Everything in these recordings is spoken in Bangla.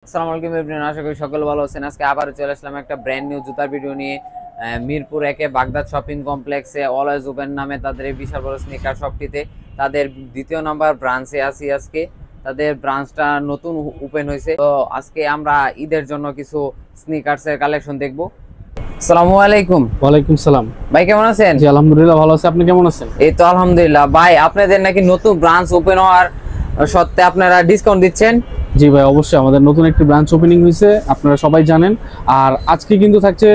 আসসালামু আলাইকুম এভরিওয়ান, আশা করি সকলে ভালো আছেন। আজকে আবারও চলে আসলাম একটা ব্র্যান্ড নিউ জুতার ভিডিও নিয়ে। মিরপুর 1 বাগদাদ শপিং কমপ্লেক্সে অলওয়েজ ওপেন নামে তাদের এই বিশাল বড় স্নিকার শপটিতে তাদের দ্বিতীয় নাম্বার ব্রাঞ্চে আছি আজকে। তাদের ব্রাঞ্চটা নতুন ওপেন হয়েছে, তো আজকে আমরা ঈদের জন্য কিছু স্নিকার্সের কালেকশন দেখবো। আসসালামু আলাইকুম। ওয়ালাইকুম সালাম। ভাই কেমন আছেন? জি আলহামদুলিল্লাহ ভালো আছি, আপনি কেমন আছেন? এই তো আলহামদুলিল্লাহ। ভাই আপনাদের নাকি নতুন ব্রাঞ্চ ওপেন হওয়ার সত্ত্বে আপনারা ডিসকাউন্ট দিচ্ছেন? জি ভাই অবশ্যই, আমাদের নতুন একটি ব্রাঞ্চ ওপেনিং হয়েছে, আপনারা সবাই জানেন। আর আজকে কিন্তু থাকছে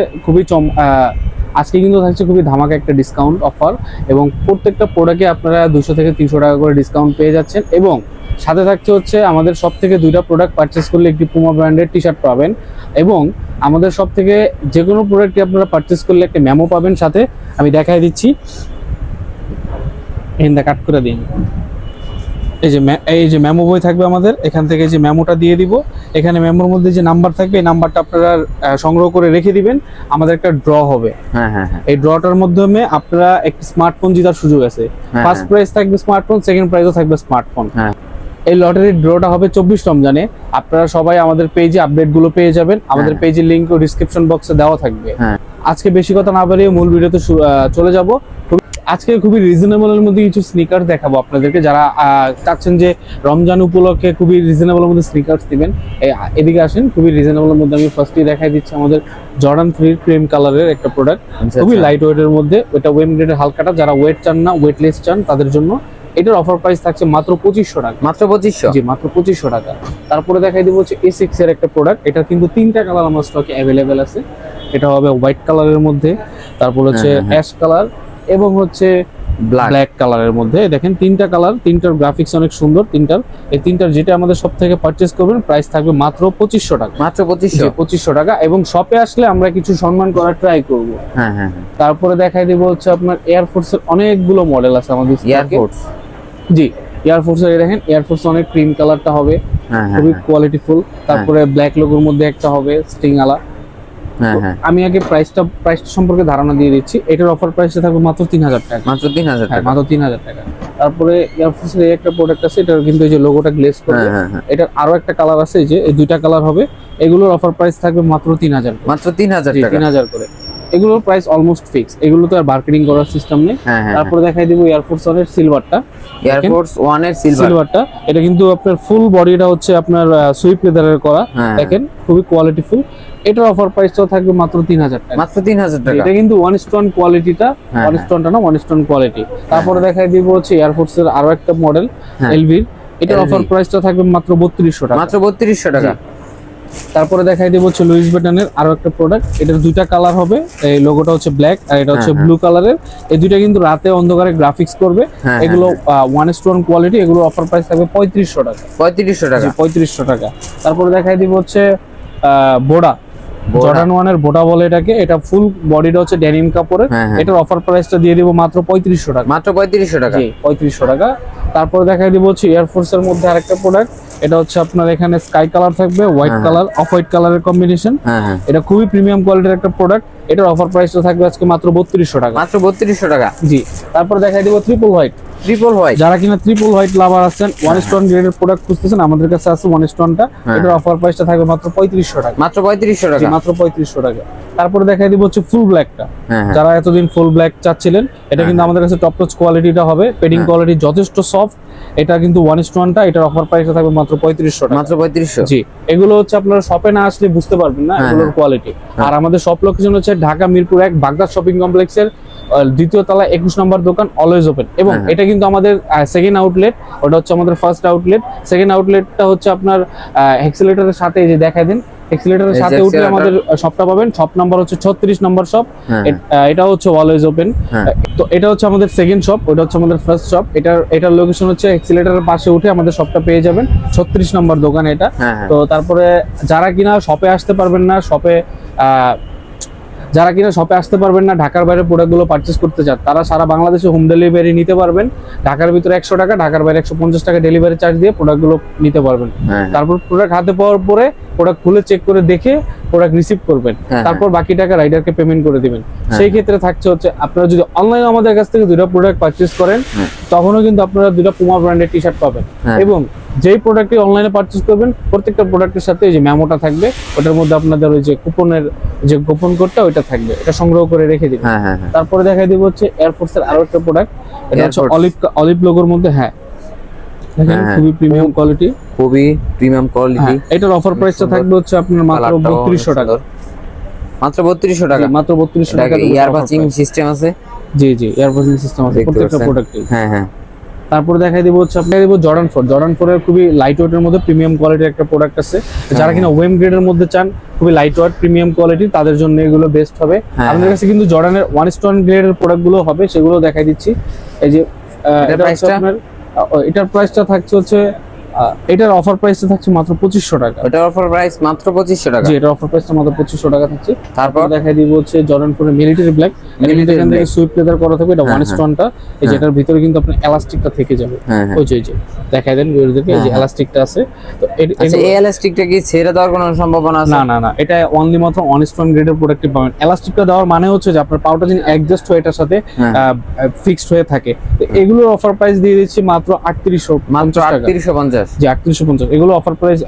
খুবই ধামাকা একটা ডিসকাউন্ট অফার, এবং প্রত্যেকটা প্রোডাক্টে আপনারা 200 থেকে 300 টাকা করে ডিসকাউন্ট পেয়ে যাচ্ছেন। এবং সাথে থাকছে হচ্ছে আমাদের সব থেকে 2টা প্রোডাক্ট পারচেস করলে একটি পুমা ব্র্যান্ডের টি শার্ট পাবেন, এবং আমাদের সব থেকে যে কোনো প্রোডাক্টটি আপনারা পারচেস করলে একটা মেমো পাবেন সাথে। আমি দেখাই দিচ্ছি, এখানটা কাট করে দিন। এই যে মেমো বই থাকবে আমাদের, এখান থেকে যে মেমোটা দিয়ে দিব। এখানে মেমোর মধ্যে যে নাম্বার থাকবে, এই নাম্বারটা আপনারা সংগ্রহ করে রেখে দিবেন। আমাদের একটা ড্র হবে, এই ড্রটার মাধ্যমে আপনারা একটি স্মার্টফোন জেতার সুযোগ আছে। ফার্স্ট প্রাইজ থাকবে স্মার্টফোন, সেকেন্ড প্রাইজও থাকবে স্মার্টফোন। এই লটারির ড্রটা হবে 24 রমজানে। আপনারা সবাই আমাদের পেজে আপডেট গুলো পেয়ে যাবেন, আমাদের পেজের লিংক ও ডিসক্রিপশন বক্সে দেওয়া থাকবে। আজকে বেশি কথা না বাড়িয়ে মূল ভিডিওতে চলে যাব। আজকে খুবই রিজনেবলের মধ্যে কিছু স্নিকার দেখাবো আপনাদেরকে, যারা চাচ্ছেন যে রমজান উপলক্ষে খুবই রিজনেবলের মধ্যে স্নিকার্স দিবেন। এদিকে আসেন, খুবই রিজনেবলের মধ্যে আমি ফার্স্টেই দেখাই দিচ্ছি আমাদের জর্ডান 3 ক্রিম কালারের একটা প্রোডাক্ট, খুবই লাইট ওয়েটের মধ্যে। এটা ওয়েম গ্রেডের হালকাটা, যারা ওয়েট চান না, ওয়েটলেস চান, তাদের জন্য এটার অফার প্রাইস থাকছে মাত্র 2500 টাকা। মাত্র 2500? জি মাত্র 2500 টাকা। তারপরে দেখাই দিব হচ্ছে A6 এর একটা প্রোডাক্ট, এটা কিন্তু 3টা কালার আমার স্টকে অ্যাভেলেবেল আছে। এটা হবে হোয়াইট কালারের মধ্যে, তারপর হচ্ছে অ্যাশ কালার, এবং হচ্ছে ব্ল্যাক কালারের মধ্যে। দেখেন 3টা কালার, 3টার গ্রাফিক্স অনেক সুন্দর। এই তিনটার যেটা আমাদের সব থেকে পারচেস করবেন প্রাইস থাকবে মাত্র 2500 টাকা। মাত্র 2500 টাকা। এবং শপে আসলে আমরা কিছু সম্মান করার ট্রাই করব। তারপরে দেখাই দিব হচ্ছে আপনার এয়ারফোর্স এর অনেকগুলো মডেল আছে আমাদের। এয়ারফোর্স, জি এয়ারফোর্স এর দেখেন, এয়ারফোর্স অনেক ক্রিম কালারটা হবে, খুবই কোয়ালিটিফুল। তারপরে ব্ল্যাক লোগোর মধ্যে একটা হবে স্টিং আলা। আমি আগে প্রাইসটা সম্পর্কে ধারণা দিয়ে দিচ্ছি। এটার অফার প্রাইসটা থাকবে মাত্র 3000 টাকা। মাত্র 3000 টাকা? মাত্র 3000 টাকা। তারপরে এয়ারফোর্স এর একটা প্রোডাক্ট আছে, এটার কিন্তু এই যে লোগোটা গ্লেজ করবে। এটার আরো একটা কালার আছে, এই যে এই 2টা কালার হবে। এগুলোর অফার প্রাইস থাকবে মাত্র 3000। মাত্র 3000 টাকা? 3000 করে। এগুলোর প্রাইস অলমোস্ট ফিক্স, এগুলো তো আর মার্কেটিং করার সিস্টেম নেই। তারপরে দেখাই দিব এয়ারফোর্স 1 এর সিলভারটা। এয়ারফোর্স 1 এর সিলভারটা, এটা কিন্তু আপনার ফুল বডিটা হচ্ছে আপনার সুইপ লেদারের করা। দেখেন খুবই কোয়ালিটিফুল। এটার অফার প্রাইসটাও থাকবে মাত্র 3000 টাকা। মাত্র 3000 টাকা? এটা কিন্তু ওয়ান স্টোন কোয়ালিটিটা, ওয়ান স্টোনটা না, ওয়ান স্টোন কোয়ালিটি। তারপরে দেখাই দিব হচ্ছে এয়ারফোর্স এর আরো একটা মডেল এলভি, এটার অফার প্রাইসটা থাকবে মাত্র 3200 টাকা। মাত্র 3200 টাকা। তারপরে দেখাই দিব হচ্ছে লুইস ভিটনের আরো একটা প্রোডাক্ট, এটার 2টা কালার হবে। এই লোগোটা হচ্ছে ব্ল্যাক আর এটা হচ্ছে ব্লু কালারের। এই দুইটা কিন্তু রাতে অন্ধকারে গ্রাফিক্স করবে। এগুলো ওয়ান স্টোন কোয়ালিটি, এগুলো অফার প্রাইস থাকবে 3500 টাকা। 3500 টাকা? 3500 টাকা। তারপরে দেখাই দিব হচ্ছে বোডা, জর্ডান 1 এর বোডা বলে এটাকে। এটা ফুল বডিটা হচ্ছে ডেনিম কাপড়ের। এটার অফার প্রাইসটা দিয়ে দিব মাত্র 3500 টাকা। মাত্র 3500 টাকা? জি 3500 টাকা। তারপরে দেখাই দিব হচ্ছে এয়ারফোর্স এর মধ্যে আরেকটা প্রোডাক্ট, এটা হচ্ছে আপনার এখানে স্কাই কালার থাকবে, হোয়াইট কালার, অফ হোয়াইট কালারের কম্বিনেশন। এটা খুবই প্রিমিয়াম কোয়ালিটির একটা প্রোডাক্ট। এটার অফার প্রাইসটা থাকবে আজকে মাত্র 3200 টাকা। মাত্র 3200 টাকা? জি। তারপর দেখাই দিব ট্রিপল হোয়াইট। ট্রিপল হোয়াইট, যারা কিনা ট্রিপল হোয়াইট লাভার আছেন, ওয়ান স্টোন গ্রেডের প্রোডাক্ট খুঁজতেছেন, আমাদের কাছে আছে ওয়ান স্টোনটা। এটার অফার প্রাইসটা থাকবে মাত্র 3500 টাকা। মাত্র 3500 টাকা? মাত্র 3500 টাকা। তারপরে দেখাই দিব হচ্ছে ফুল ব্ল্যাকটা, যারা এতদিন ফুল ব্ল্যাক চাচ্ছিলেন, এটা কিন্তু আমাদের কাছে টপ টচ কোয়ালিটিটা হবে, পেডিং কোয়ালিটি যথেষ্ট সফট। এটা কিন্তু ওয়ান স্টোনটা, এটার অফার প্রাইসটা থাকবে মাত্র 3500 টাকা। মাত্র 3500? জি। এগুলো হচ্ছে আপনারা শপে না আসলে বুঝতে পারবেন না এগুলোর কোয়ালিটি। আর আমাদের শপ লোকেশন হচ্ছে ঢাকা মিরপুর 1 বাগদাদ শপিং কমপ্লেক্সের 2য় তলায় 21 নম্বর দোকান, অলওয়েজ ওপেন। এবং এটা কিন্তু আমাদের সেকেন্ড আউটলেট, ওটা হচ্ছে আমাদের ফার্স্ট আউটলেট। সেকেন্ড আউটলেটটা হচ্ছে আপনার এক্সেলেটরের সাথে, এই যে দেখাই দেন, এক্সেলেটরের সাথে উঠলে আমাদের শপটা পাবেন। শপ নাম্বার হচ্ছে 36 নম্বর শপ। এটা হচ্ছে অলওয়েজ ওপেন। তো এটা হচ্ছে আমাদের সেকেন্ড শপ, ওটা হচ্ছে আমাদের ফার্স্ট শপ। এটার লোকেশন হচ্ছে এক্সেলেটরের পাশে উঠে আমাদের শপটা পেয়ে যাবেন, 36 নম্বর দোকান এটা। তো তারপরে যারা কিনা শপে আসতে পারবেন না, ঢাকার বাইরে প্রোডাক্টগুলো পারচেস করতে চান, তারা সারা বাংলাদেশে হোম ডেলিভারি নিতে পারবেন। ঢাকার ভিতরে 100 টাকা, ঢাকার বাইরে 150 টাকা ডেলিভারি চার্জ দিয়ে প্রোডাক্টগুলো নিতে পারবেন। তারপর প্রোডাক্ট হাতে পাওয়ার পরে প্রোডাক্ট খুলে চেক করে দেখে প্রোডাক্ট রিসিভ করবেন, তারপর বাকি টাকা রাইডারকে পেমেন্ট করে দিবেন। সেই ক্ষেত্রে থাকছে হচ্ছে আপনারা যদি অনলাইনে আমাদের কাছ থেকে 2টা প্রোডাক্ট পারচেজ করেন তখনও কিন্তু আপনারা 2টা পুমা ব্র্যান্ডের টি শার্ট পাবেন। এবং যেই প্রোডাক্টটি অনলাইনে পারচেজ করবেন প্রত্যেকটা প্রোডাক্টের সাথে এই যে মেমোটা থাকবে, ওটার মধ্যে আপনাদের ওই যে কুপনের যে গোপন কোডটা ওইটা থাকবে, এটা সংগ্রহ করে রেখে দিবেন। তারপরে দেখাই দিব হচ্ছে এয়ারফোর্সের আরো একটা প্রোডাক্ট, এটা হচ্ছে অলিভ লোগোর মধ্যে। দেখেন খুবই প্রিমিয়াম কোয়ালিটি, খুবই প্রিমিয়াম কোয়ালিটি। এটার অফার প্রাইসটা থাকবে হচ্ছে আপনার মাত্র 3200 টাকা। মাত্র 3200 টাকা? মাত্র 3200 টাকা। ইয়ারবাচিং সিস্টেম আছে? জি জি, ইয়ারবাচিং সিস্টেম আছে প্রত্যেকটা প্রোডাক্টে। তারপর দেখাই দিব হচ্ছে আপনাকে দিব জর্ডান 4 এর খুবই লাইট ওয়েটের মধ্যে প্রিমিয়াম কোয়ালিটির একটা প্রোডাক্ট আছে। যারা কিনা ওয়েম গ্রেডের মধ্যে চান খুবই লাইট ওয়েট প্রিমিয়াম কোয়ালিটি, তাদের জন্য এগুলো বেস্ট হবে। আমাদের কাছে কিন্তু জর্ডানের 1 গ্রেডের প্রোডাক্টগুলো হবে, সেগুলো দেখাই দিচ্ছি। এই যে এটার প্রাইসটা থাকছে হচ্ছে এটার অফার প্রাইসটা থাকছে মাত্র 2500 টাকা। এটার অফার প্রাইস মাত্র 2500 টাকা? জি, এটার অফার প্রাইসটা মাত্র 2500 টাকা থাকছে। তারপর দেখাই দিব হচ্ছে জর্ডান 4 মিলিটারি ব্ল্যাক, এখান থেকে সুইপ লেদার করা থাকবে, এটা 1 স্টোনটা। এই যেটার ভিতরে কিন্তু আপনার এলাস্টিকটা থেকে যাবে, ওই যে দেখাই দেন ভিউয়ারদেরকে, এই যে এলাস্টিকটা আছে। তো আচ্ছা, এই এলাস্টিকটা কি ছেড়ে দেওয়ার কোনো সম্ভাবনা আছে? না, এটা অনলি মাত্র 1 স্টোন গ্রেডের প্রোডাক্টে পাবেন। এলাস্টিকটা দেওয়ার মানে হচ্ছে যে আপনার পাউটা যদি অ্যাডজাস্ট হয়ে এটার সাথে ফিক্সড হয়ে থাকে। তো এগুলোর অফার প্রাইস দিয়ে দিচ্ছি মাত্র 3850 মাত্র 3850। জি 3850। এগুলো অফার প্রাইস,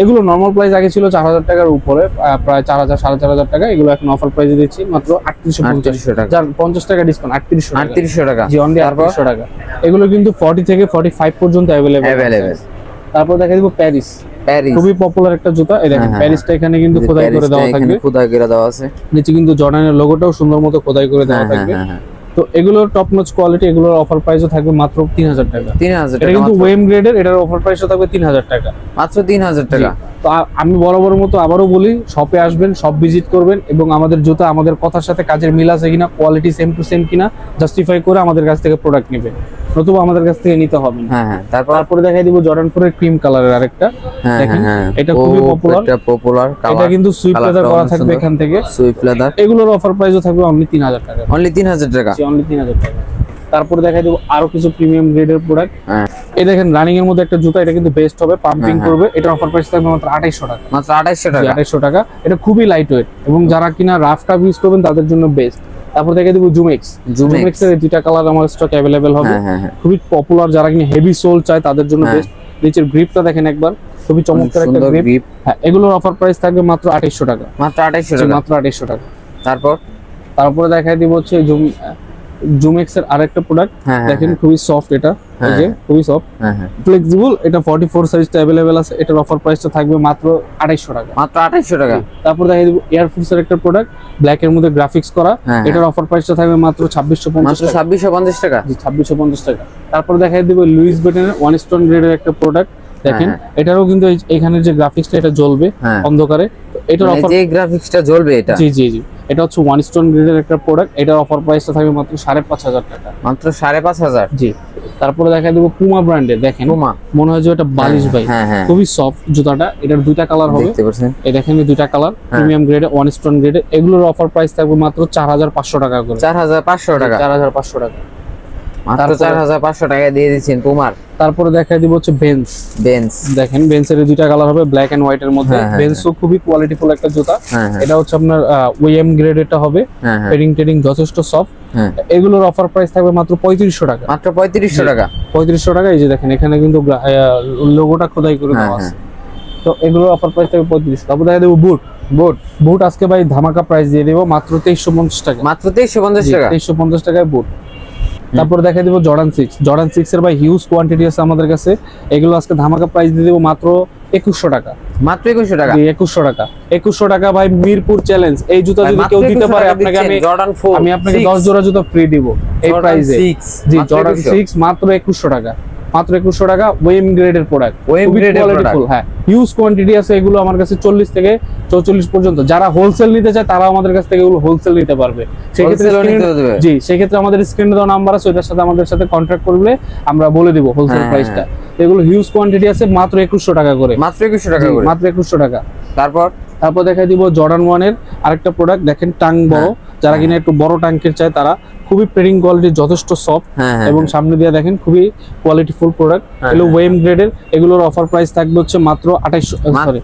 এগুলো নরমাল প্রাইস আগে ছিল 4000 টাকার উপরে, প্রায় 4000 4500 টাকা। এগুলো এখন অফার প্রাইসে দিচ্ছি মাত্র 3850 টাকা, যার 50 টাকা ডিসকাউন্ট 3800 টাকা। জি অনলি 3800 টাকা। এগুলো কিন্তু 40 থেকে 45 পর্যন্ত अवेलेबल। তারপর দেখা দিব প্যারিস, খুবই পপুলার একটা জুতা। এই দেখেন প্যারিসটা এখানে কিন্তু খোদাই করে দেওয়া থাকবে, খোদাই করে দেওয়া আছে। নিচে কিন্তু জর্ডানের লোগোটাও সুন্দর মতো খোদাই করে দেওয়া থাকবে। তো এগুলোর টপ নচ কোয়ালিটি, এগুলোর অফার প্রাইসও থাকবে মাত্র 3000 টাকা। 3000 টাকা? এটা কিন্তু ওয়েম গ্রেডের, এটার অফার প্রাইসও থাকবে 3000 টাকা, মাত্র 3000 টাকা। তো আমি বরাবর মতো আবারও বলি, শপে আসবেন, শপ ভিজিট করবেন এবং আমাদের জুতা আমাদের কথার সাথে কাজের মিল আছে কিনা, কোয়ালিটি সেম টু সেম কিনা জাস্টিফাই করে আমাদের কাছ থেকে প্রোডাক্ট নেবেন, নতুবা আমাদের কাছ থেকে নিতে হবে না। তারপরে দেখাই দিব জর্ডান 4 এর ক্রিম কালারের আরেকটা। দেখেন এটা খুবই পপুলার কালার, এটা কিন্তু সুইপ লেদার করা থাকবে এখান থেকে, সুইপ লেদার। এগুলোর অফার প্রাইসও থাকবে অনলি 3000 টাকা। অনলি 3000 টাকা? অনলি 3000 টাকা। তারপরে দেখাই দেব আরো কিছু প্রিমিয়াম গ্রেডের প্রোডাক্ট। এই দেখেন রানিং এর মধ্যে একটা জুতা, এটা কিন্তু বেস্ট হবে, পাম্পিং করবে। এটার অফার প্রাইস থাকবে মাত্র 2800 টাকা। মাত্র 2800 টাকা? 2800 টাকা। এটা খুবই লাইট ওয়েট এবং যারা কিনা রাফ টাফ ইউজ করবেন তাদের জন্য বেস্ট। তারপর দেখাই দেব জুমেক্স। জুমেক্সের 2টা কালার আমার স্টক अवेलेबल হবে, খুবই পপুলার। যারা কিনা হেভি সোল চায় তাদের জন্য বেস্ট। নিচের গ্রিপটা দেখেন একবার, খুবই চমৎকার একটা গ্রিপ। এগুলোর অফার প্রাইস থাকবে মাত্র 2800 টাকা। মাত্র 2800 টাকা? মাত্র 2800 টাকা। তারপরে দেখাই দিব হচ্ছে জুমেক্স এর আরেকটা প্রোডাক্ট। দেখেন খুবই সফট, এটা এই যে খুবই সফট, ফ্লেক্সিবল। এটা 44 সাইজটা अवेलेबल আছে। এটার অফার প্রাইসটা থাকবে মাত্র 2800 টাকা। মাত্র 2800 টাকা। তারপর দেখাই দিব এয়ারফোর্স এর একটা প্রোডাক্ট, ব্ল্যাক এর মধ্যে গ্রাফিক্স করা। এটার অফার প্রাইসটা থাকবে মাত্র 2650 মাত্র 2650 টাকা? জি 2650 টাকা। তারপর দেখাই দিব লুইস ভিটনের 1 স্টোন গ্রেডের একটা প্রোডাক্ট। দেখেন এটারও কিন্তু এখানে যে গ্রাফিক্সটা এটা জ্বলবে অন্ধকারে, এটার অফার, যে গ্রাফিক্সটা জ্বলবে এটা? জি জি জি, এটা হচ্ছে 1 স্টোন গ্রেডের একটা প্রোডাক্ট। এটার অফার প্রাইসটা থাকবে মাত্র 5500 টাকা। মাত্র 5500? জি। তারপরে দেখাই দেব পুমা ব্র্যান্ডের। দেখেন পুমা, মনে হয় যে এটা বালিশ ভাই, খুবই সফট জুতাটা। এটার 2টা কালার হবে, দেখতে পাচ্ছেন। এই দেখেন 2টা কালার, প্রিমিয়াম গ্রেডে 1 স্টোন গ্রেডে। এগুলোর অফার প্রাইস থাকবে মাত্র 4500 টাকা করে। 4500 টাকা? 4500 টাকা। মাত্র 4500 টাকা দিয়ে দিচ্ছেন পুমার। তারপরে দেখাই দিব হচ্ছে বেঞ্চ। দেখেন বেঞ্চের 2টা কালার হবে, ব্ল্যাক এন্ড হোয়াইট এর মধ্যে। বেঞ্চও খুবই কোয়ালিটিফুল একটা জুতা। এটা হচ্ছে আপনার ওএম গ্রেড এটা হবে, পেডিং টেডিং যথেষ্ট সফট। এগুলোর অফার প্রাইস থাকবে মাত্র 3500 টাকা। মাত্র 3500 টাকা? 3500 টাকা। এই যে দেখেন এখানে কিন্তু লোগোটা খোদাই করে দেওয়া আছে। তো এগুলোর অফার প্রাইস থাকবে 3500। তারপর দেখা দেব বুট আজকে ভাই ধামাকা প্রাইস দিয়ে দেব মাত্র 2350 টাকা। মাত্র 2350 টাকা? 2350 টাকায় বুট। তারপর দেখাই দেব জর্ডান 6 এর ভাই হিউজ কোয়ান্টিটি আছে আমাদের কাছে। এগুলো আজকে ধামাকা প্রাইস দিয়ে দেব মাত্র 2100 টাকা। মাত্র 2100 টাকা? 2100 টাকা। 2100 টাকা ভাই, মিরপুর চ্যালেঞ্জ। এই জুতা যদি কেউ দিতে পারে আপনাকে, আমি আপনাকে 10 জোড়া জুতা ফ্রি দিব এই প্রাইসে। জি জর্ডান 6 মাত্র 2100 টাকা। মাত্র 2100 টাকা। ওএম গ্রেডের প্রোডাক্ট, ওএম গ্রেডের কোয়ালিটিফুল। হ্যাঁ, হিউজ কোয়ান্টিটি আছে। এগুলো আমার কাছে 40 থেকে 44 পর্যন্ত। যারা হোলসেল নিতে চায় তারা আমাদের কাছ থেকে এগুলো হোলসেল নিতে পারবে। সেক্ষেত্রে আমাদের স্ক্রিনে দেওয়া নাম্বার আছে, ওইটার সাথে আমাদের সাথে কন্ট্যাক্ট করলে আমরা বলে দিব হোলসেল প্রাইসটা। এগুলো হিউজ কোয়ান্টিটি আছে, মাত্র 2100 টাকা করে। মাত্র 2100 টাকা করে? মাত্র 2100 টাকা। তারপর দেখাই দিব জর্ডান 1 এর আরেকটা প্রোডাক্ট। দেখেন টাং বড়, যারা কিনা একটু বড় টাঙ্কের চায় তারা, খুবই পেডিং কোয়ালিটি যথেষ্ট সফট এবং সামনে দিয়ে দেখেন খুবই কোয়ালিটিফুল প্রোডাক্ট। এগুলো ওয়েম গ্রেডের। এগুলোর অফার প্রাইস থাকবে হচ্ছে মাত্র 2800, সরি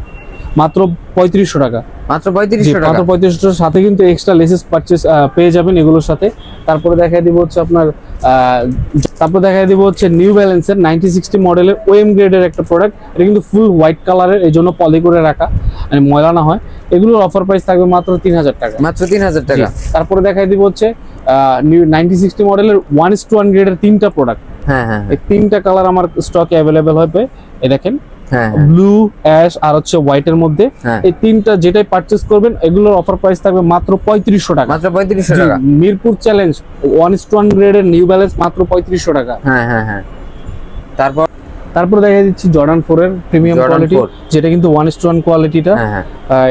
মাত্র 3500 টাকা। মাত্র 3500 টাকা। মাত্র 3500 সাথে কিন্তু এক্সট্রা লেসেস পারচেজ পেয়ে যাবেন এগুলোর সাথে। তারপরে দেখাই দিব হচ্ছে আপনার নিউ ব্যালেন্সের 9060 মডেলের ওএম গ্রেডের একটা প্রোডাক্ট। এটা কিন্তু ফুল হোয়াইট কালারের, এই জন্য পলি করে রাখা, মানে ময়লা না হয়। এগুলোর অফার প্রাইস থাকবে মাত্র 3000 টাকা। মাত্র 3000 টাকা। তারপরে দেখাই দিব হচ্ছে নিউ 9060 মডেলের 1:1 গ্রেডের 3টা প্রোডাক্ট। হ্যাঁ হ্যাঁ, এই 3টা কালার আমার স্টকে अवेलेबल হবে। এই দেখেন ব্লু, অ্যাশ আর হচ্ছে হোয়াইটের মধ্যে, এই 3টা যেটাই পারচেজ করবেন এগুলোর অফার প্রাইস থাকবে মাত্র 3500 টাকা। মাত্র 3500 টাকা। মিরপুর চ্যালেঞ্জ 1:1 গ্রেডের নিউ ব্যালেন্স মাত্র 3500 টাকা। হ্যাঁ হ্যাঁ হ্যাঁ। তারপর দেখা দিচ্ছি জর্ডান 4 এর প্রিমিয়াম কোয়ালিটি, যেটা কিন্তু 1:1 কোয়ালিটিটা।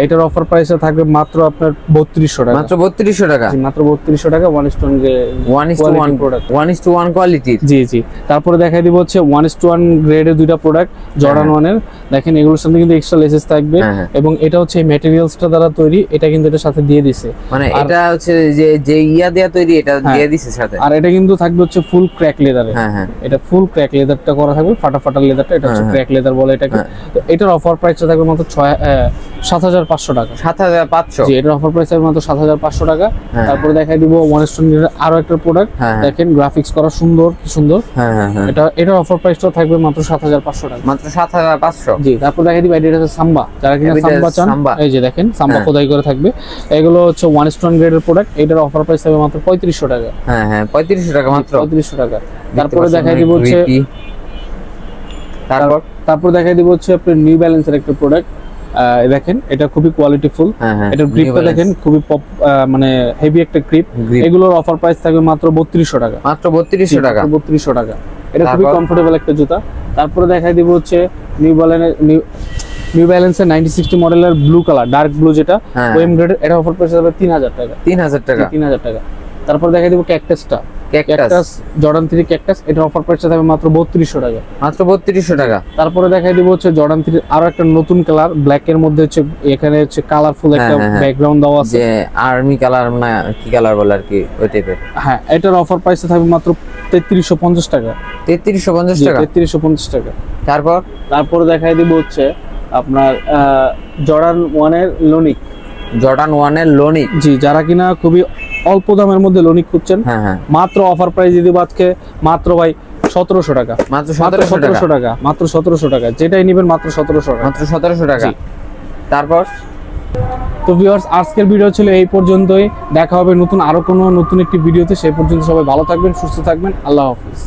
এটার অফার প্রাইসে থাকবে মাত্র আপনার 3200 টাকা। মাত্র 3200 টাকা। মাত্র 3200 টাকা 1:1 প্রোডাক্ট, 1:1 কোয়ালিটি। জি জি। তারপরে দেখাই দিব হচ্ছে 1:1 গ্রেডের দুইটা প্রোডাক্ট জর্ডান 1 এর। দেখেন এগুলোর সাথে কিন্তু এক্সট্রা লেসেস থাকবে, এবং এটা হচ্ছে এই ম্যাটেরিয়ালসটা দ্বারা তৈরি, এটা কিন্তু এটার সাথে দিয়ে দিছে। মানে এটা হচ্ছে যে ইয়া দেয়া তৈরি, এটা দিয়ে দিছে সাথে। আর এটা কিন্তু থাকবে হচ্ছে ফুল ক্র্যাক লেদারে। এটা ফুল ক্র্যাক লেদারটা করা থাকবে, ফাটা লেদারটা, এটা হচ্ছে ক্র্যাক লেদার বলে এটাকে। তো এটার অফার প্রাইসটা থাকবে মাত্র 7500 টাকা। 7500। জি, এটার অফার প্রাইস থাকবে মাত্র 7500 টাকা। তারপরে দেখাই দিব 1:1 গ্রেডের আরো একটা প্রোডাক্ট। দেখেন গ্রাফিক্স করা সুন্দর, কি সুন্দর। এটার অফার প্রাইসটা থাকবে মাত্র 7500 টাকা। মাত্র 7500। জি। তারপর দেখাই দিব এটা হচ্ছে সাম্বা, যারা কিনা সাম্বা চান, এই যে দেখেন সাম্বা খোদাই করে থাকবে। এগুলো হচ্ছে 1:1 গ্রেডের প্রোডাক্ট। এটার অফার প্রাইস থাকবে মাত্র 3500 টাকা। হ্যাঁ হ্যাঁ, 3500 টাকা মাত্র। 3500 টাকা। তারপরে দেখাই দিব হচ্ছে তারপর দেখাই দিব হচ্ছে আপনার নিউ ব্যালেন্সের একটা প্রোডাক্ট। দেখেন এটা খুবই কোয়ালিটিফুল। এটার গ্রিপটা দেখেন খুবই মানে হেভি একটা গ্রিপ। এগুলোর অফার প্রাইস থাকবে মাত্র 3200 টাকা। মাত্র 3200 টাকা। 3200 টাকা। এটা খুবই কমফোর্টেবল একটা জুতা। তারপরে দেখাই দিব হচ্ছে নিউ ব্যালেন্সের 9060 মডেলের ব্লু কালার, ডার্ক ব্লু যেটা ওএম গ্রেড, এটা অফার প্রাইস হবে 3000 টাকা। 3000 টাকা। 3000 টাকা। তারপর দেখাই দিব ক্যাকটাসটা, জর্ডান 3 ক্যাকটাস, এটা অফার প্রাইস থাকবে মাত্র 3200 টাকা। মাত্র 3200 টাকা। তারপরে দেখাই দিব হচ্ছে জর্ডান 3 আরো একটা নতুন কালার, ব্ল্যাক এর মধ্যে হচ্ছে এখানে হচ্ছে কালারফুল একটা ব্যাকগ্রাউন্ড দেওয়া আছে, যে আর্মি কালার না কি কালার বলে আর কি, ওই টাইপের। হ্যাঁ, এটার অফার প্রাইস থাকবে মাত্র 3350 টাকা। 3350 টাকা। 3350 টাকা। তারপর দেখাই দিব হচ্ছে আপনার জর্ডান 1 এর লোনিক। জর্ডান 1 এর লোনিক। জি, যারা কিনা খুবই অল্প দামের মধ্যে লোনিক খুঁজছেন, মাত্র অফার প্রাইস দিয়ে দিব আজকে মাত্র ভাই 1700 টাকা। মাত্র 1700 টাকা। মাত্র 1700 টাকা। যেটাই নেবেন মাত্র 1700 টাকা। মাত্র 1700 টাকা। তারপর তো ভিউয়ার্স, আজকের ভিডিও ছিল এই পর্যন্তই। দেখা হবে নতুন আরো কোনো নতুন একটি ভিডিওতে। সেই পর্যন্ত সবাই ভালো থাকবেন, সুস্থ থাকবেন। আল্লাহ হাফেজ।